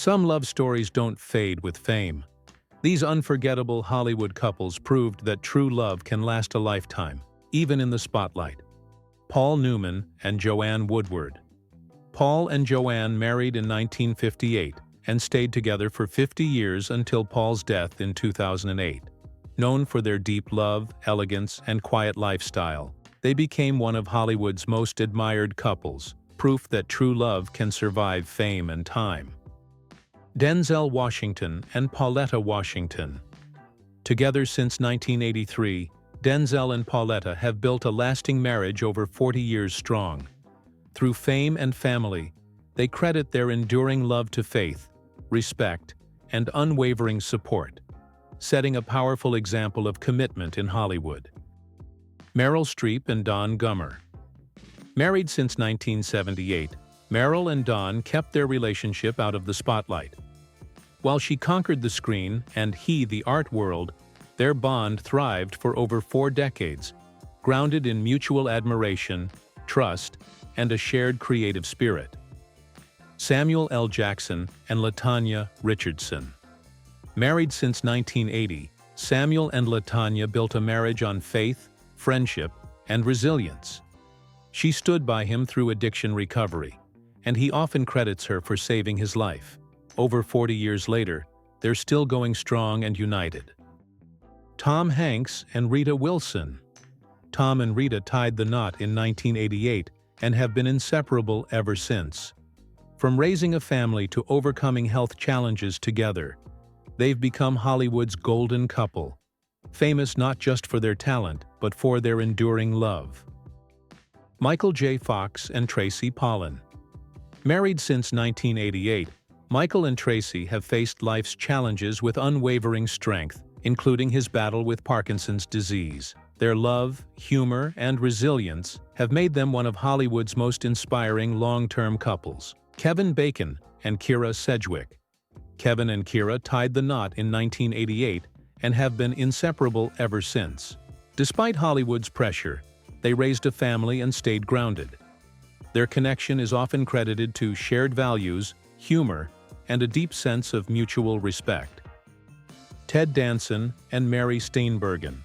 Some love stories don't fade with fame. These unforgettable Hollywood couples proved that true love can last a lifetime, even in the spotlight. Paul Newman and Joanne Woodward. Paul and Joanne married in 1958 and stayed together for 50 years until Paul's death in 2008. Known for their deep love, elegance, and quiet lifestyle, they became one of Hollywood's most admired couples, proof that true love can survive fame and time. Denzel Washington and Pauletta Washington. Together since 1983, Denzel and Pauletta have built a lasting marriage over 40 years strong. Through fame and family, they credit their enduring love to faith, respect, and unwavering support, setting a powerful example of commitment in Hollywood. Meryl Streep and Don Gummer. Married since 1978, Meryl and Don kept their relationship out of the spotlight. While she conquered the screen and he the art world, their bond thrived for over 4 decades, grounded in mutual admiration, trust, and a shared creative spirit. Samuel L. Jackson and Latanya Richardson. Married since 1980, Samuel and Latanya built a marriage on faith, friendship, and resilience. She stood by him through addiction recovery, and he often credits her for saving his life. Over 40 years later, they're still going strong and united. Tom Hanks and Rita Wilson. Tom and Rita tied the knot in 1988 and have been inseparable ever since. From raising a family to overcoming health challenges together, they've become Hollywood's golden couple, famous not just for their talent, but for their enduring love. Michael J. Fox and Tracy Pollan. Married since 1988, Michael and Tracy have faced life's challenges with unwavering strength, including his battle with Parkinson's disease. Their love, humor, and resilience have made them one of Hollywood's most inspiring long-term couples. Kevin Bacon and Kyra Sedgwick. Kevin and Kyra tied the knot in 1988 and have been inseparable ever since. Despite Hollywood's pressure, they raised a family and stayed grounded. Their connection is often credited to shared values, humor, and a deep sense of mutual respect. Ted Danson and Mary Steenburgen.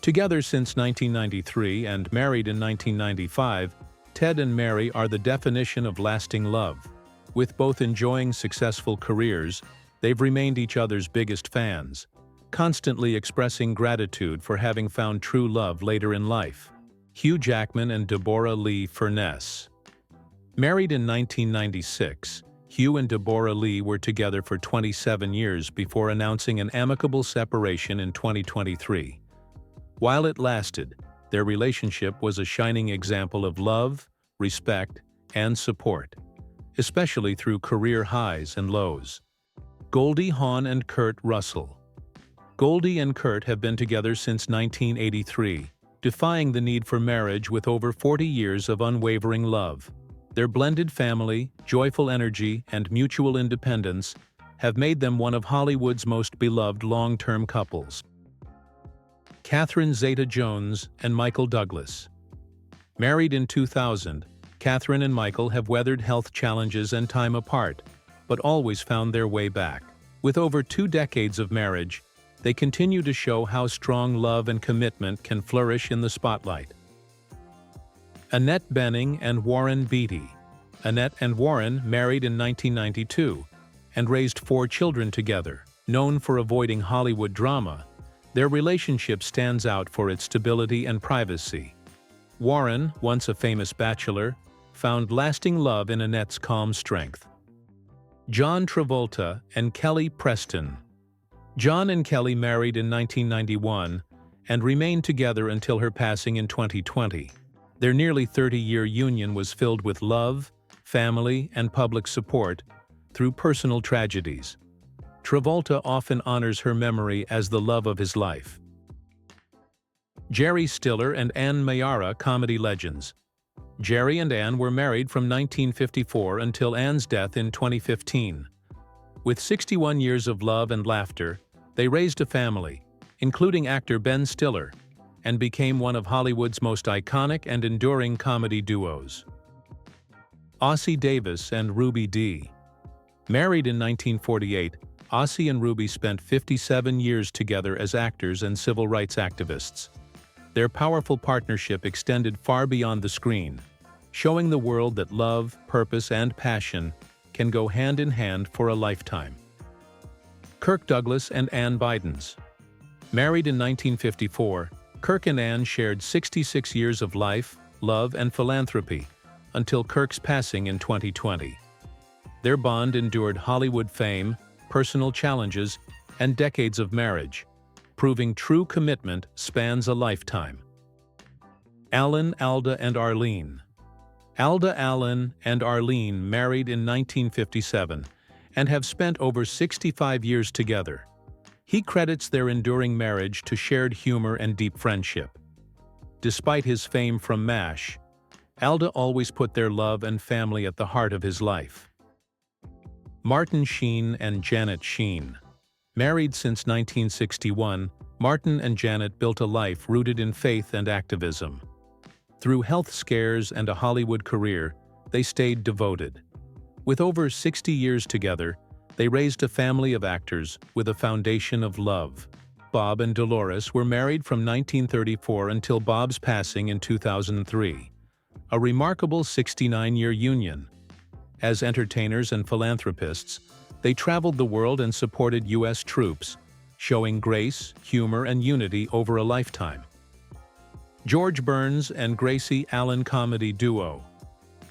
Together since 1993 and married in 1995, Ted and Mary are the definition of lasting love. With both enjoying successful careers, they've remained each other's biggest fans, constantly expressing gratitude for having found true love later in life. Hugh Jackman and Deborra-Lee Furness. Married in 1996, Hugh and Deborra-Lee were together for 27 years before announcing an amicable separation in 2023. While it lasted, their relationship was a shining example of love, respect, and support, especially through career highs and lows. Goldie Hawn and Kurt Russell. Goldie and Kurt have been together since 1983, defying the need for marriage with over 40 years of unwavering love. Their blended family, joyful energy, and mutual independence have made them one of Hollywood's most beloved long-term couples. Catherine Zeta-Jones and Michael Douglas. Married in 2000, Catherine and Michael have weathered health challenges and time apart, but always found their way back. With over 2 decades of marriage, they continue to show how strong love and commitment can flourish in the spotlight. Annette Bening and Warren Beatty. Annette and Warren married in 1992 and raised 4 children together. Known for avoiding Hollywood drama, their relationship stands out for its stability and privacy. Warren, once a famous bachelor, found lasting love in Annette's calm strength. John Travolta and Kelly Preston. John and Kelly married in 1991 and remained together until her passing in 2020. Their nearly 30-year union was filled with love, family, and public support through personal tragedies. Travolta often honors her memory as the love of his life. Jerry Stiller and Ann Mayara, comedy legends. Jerry and Ann were married from 1954 until Ann's death in 2015. With 61 years of love and laughter, they raised a family, including actor Ben Stiller, and became one of Hollywood's most iconic and enduring comedy duos. Ossie Davis and Ruby Dee. Married in 1948, Ossie and Ruby spent 57 years together as actors and civil rights activists. Their powerful partnership extended far beyond the screen, showing the world that love, purpose, and passion can go hand in hand for a lifetime. Kirk Douglas and Ann Bidens. Married in 1954, Kirk and Ann shared 66 years of life, love, and philanthropy, until Kirk's passing in 2020. Their bond endured Hollywood fame, personal challenges, and decades of marriage, proving true commitment spans a lifetime. Alan, Alda, and Arlene. Alda Allen and Arlene married in 1957 and have spent over 65 years together. He credits their enduring marriage to shared humor and deep friendship. Despite his fame from MASH, Alda always put their love and family at the heart of his life. Martin Sheen and Janet Sheen. Married since 1961, Martin and Janet built a life rooted in faith and activism. Through health scares and a Hollywood career, they stayed devoted. With over 60 years together, they raised a family of actors with a foundation of love. Bob and Dolores were married from 1934 until Bob's passing in 2003. A remarkable 69-year union. As entertainers and philanthropists, they traveled the world and supported U.S. troops, showing grace, humor, and unity over a lifetime. George Burns and Gracie Allen comedy duo.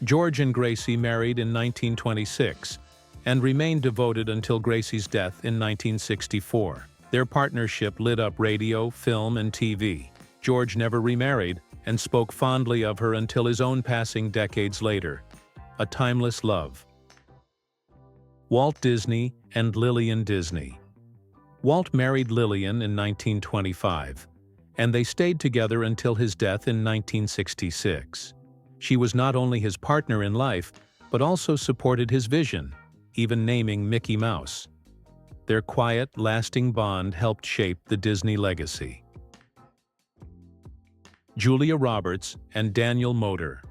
George and Gracie married in 1926 and remained devoted until Gracie's death in 1964. Their partnership lit up radio, film, and TV. George never remarried and spoke fondly of her until his own passing decades later. A timeless love. Walt Disney and Lillian Disney. Walt married Lillian in 1925, and they stayed together until his death in 1966. She was not only his partner in life, but also supported his vision, even naming Mickey Mouse. Their quiet, lasting bond helped shape the Disney legacy. Julia Roberts and Daniel Moder.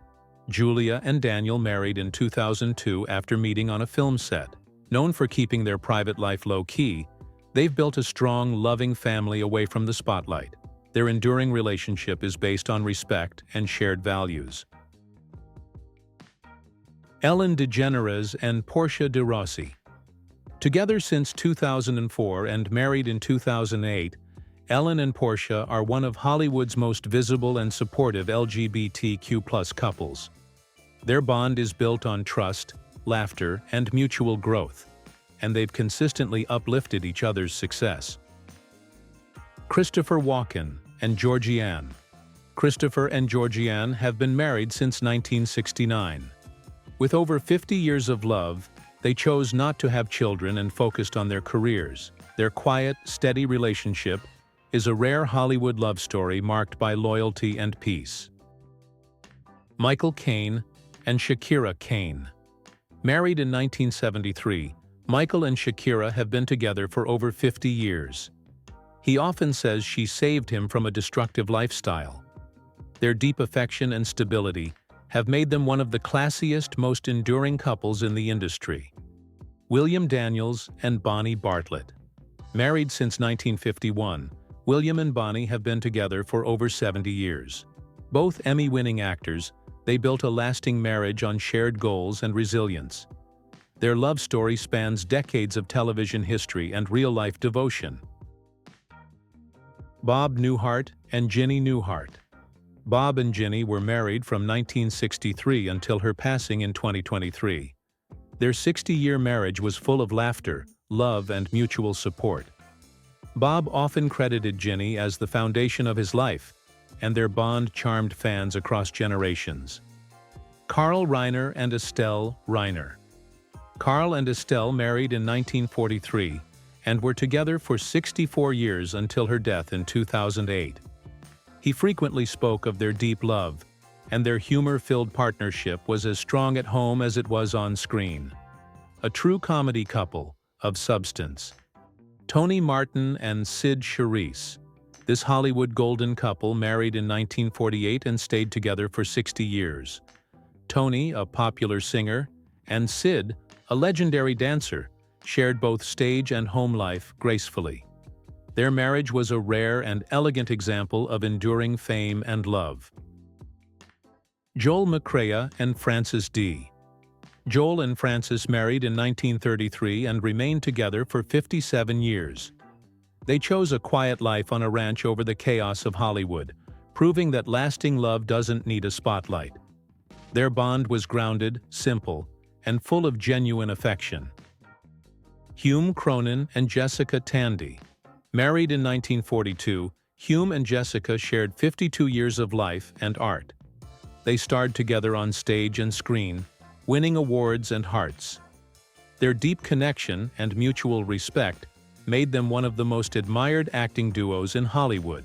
Julia and Daniel married in 2002 after meeting on a film set. Known for keeping their private life low-key, they've built a strong, loving family away from the spotlight. Their enduring relationship is based on respect and shared values. Ellen DeGeneres and Portia de Rossi. Together since 2004 and married in 2008, Ellen and Portia are one of Hollywood's most visible and supportive LGBTQ+ couples. Their bond is built on trust, laughter, and mutual growth, and they've consistently uplifted each other's success. Christopher Walken and Georgianne. Christopher and Georgianne have been married since 1969. With over 50 years of love, they chose not to have children and focused on their careers. Their quiet, steady relationship is a rare Hollywood love story marked by loyalty and peace. Michael Caine and Shakira Caine. Married in 1973, Michael and Shakira have been together for over 50 years. He often says she saved him from a destructive lifestyle. Their deep affection and stability have made them one of the classiest, most enduring couples in the industry. William Daniels and Bonnie Bartlett. Married since 1951, William and Bonnie have been together for over 70 years. Both Emmy-winning actors, they built a lasting marriage on shared goals and resilience. Their love story spans decades of television history and real-life devotion. Bob Newhart and Ginnie Newhart. Bob and Ginnie were married from 1963 until her passing in 2023. Their 60-year marriage was full of laughter, love, and mutual support. Bob often credited Ginnie as the foundation of his life, and their bond charmed fans across generations. Carl Reiner and Estelle Reiner. Carl and Estelle married in 1943 and were together for 64 years until her death in 2008. He frequently spoke of their deep love, and their humor-filled partnership was as strong at home as it was on screen. A true comedy couple of substance. Tony Martin and Sid Charisse. This Hollywood golden couple married in 1948 and stayed together for 60 years. Tony, a popular singer, and Sid, a legendary dancer, shared both stage and home life gracefully. Their marriage was a rare and elegant example of enduring fame and love. Joel McCrea and Frances D. Joel and Frances married in 1933 and remained together for 57 years. They chose a quiet life on a ranch over the chaos of Hollywood, proving that lasting love doesn't need a spotlight. Their bond was grounded, simple, and full of genuine affection. Hume Cronin and Jessica Tandy. Married in 1942, Hume and Jessica shared 52 years of life and art. They starred together on stage and screen, winning awards and hearts. Their deep connection and mutual respect made them one of the most admired acting duos in Hollywood.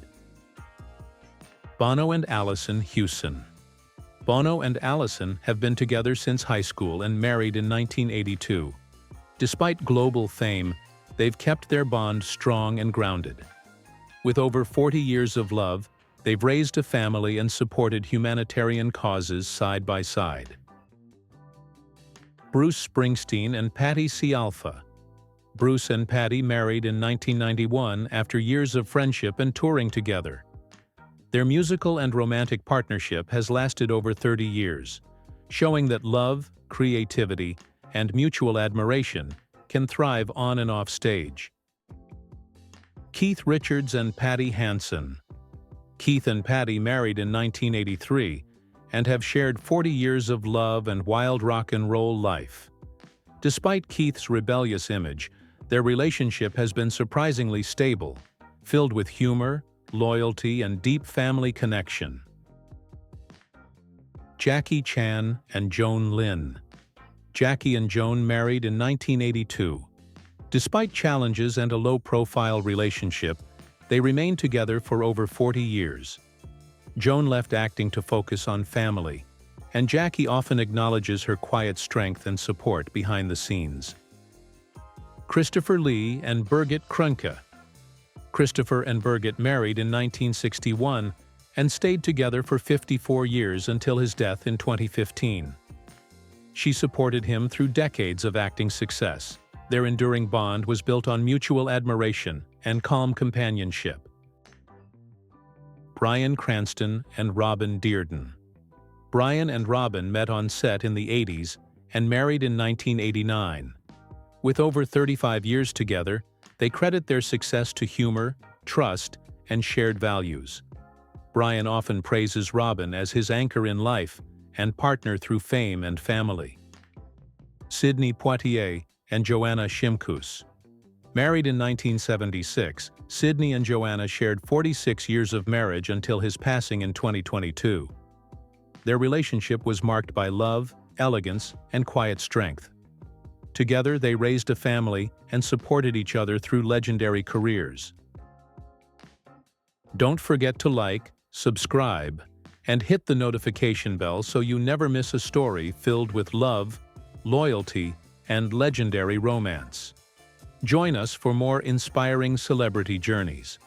Bono and Allison Hewson. Bono and Allison have been together since high school and married in 1982. Despite global fame, they've kept their bond strong and grounded. With over 40 years of love, they've raised a family and supported humanitarian causes side by side. Bruce Springsteen and Patty Scialfa. Bruce and Patty married in 1991 after years of friendship and touring together. Their musical and romantic partnership has lasted over 30 years, showing that love, creativity, and mutual admiration can thrive on and off stage. Keith Richards and Patty Hansen. Keith and Patty married in 1983 and have shared 40 years of love and wild rock and roll life. Despite Keith's rebellious image, their relationship has been surprisingly stable, filled with humor, loyalty, and deep family connection. Jackie Chan and Joan Lynn. Jackie and Joan married in 1982. Despite challenges and a low-profile relationship, they remained together for over 40 years. Joan left acting to focus on family, and Jackie often acknowledges her quiet strength and support behind the scenes. Christopher Lee and Birgit Krunke. Christopher and Birgit married in 1961 and stayed together for 54 years until his death in 2015. She supported him through decades of acting success. Their enduring bond was built on mutual admiration and calm companionship. Bryan Cranston and Robin Dearden. Bryan and Robin met on set in the 80s and married in 1989. With over 35 years together, they credit their success to humor, trust, and shared values. Bryan often praises Robin as his anchor in life and partner through fame and family. Sidney Poitier and Joanna Shimkus. Married in 1976, Sidney and Joanna shared 46 years of marriage until his passing in 2022. Their relationship was marked by love, elegance, and quiet strength. Together, they raised a family and supported each other through legendary careers. Don't forget to like, subscribe, and hit the notification bell so you never miss a story filled with love, loyalty, and legendary romance. Join us for more inspiring celebrity journeys.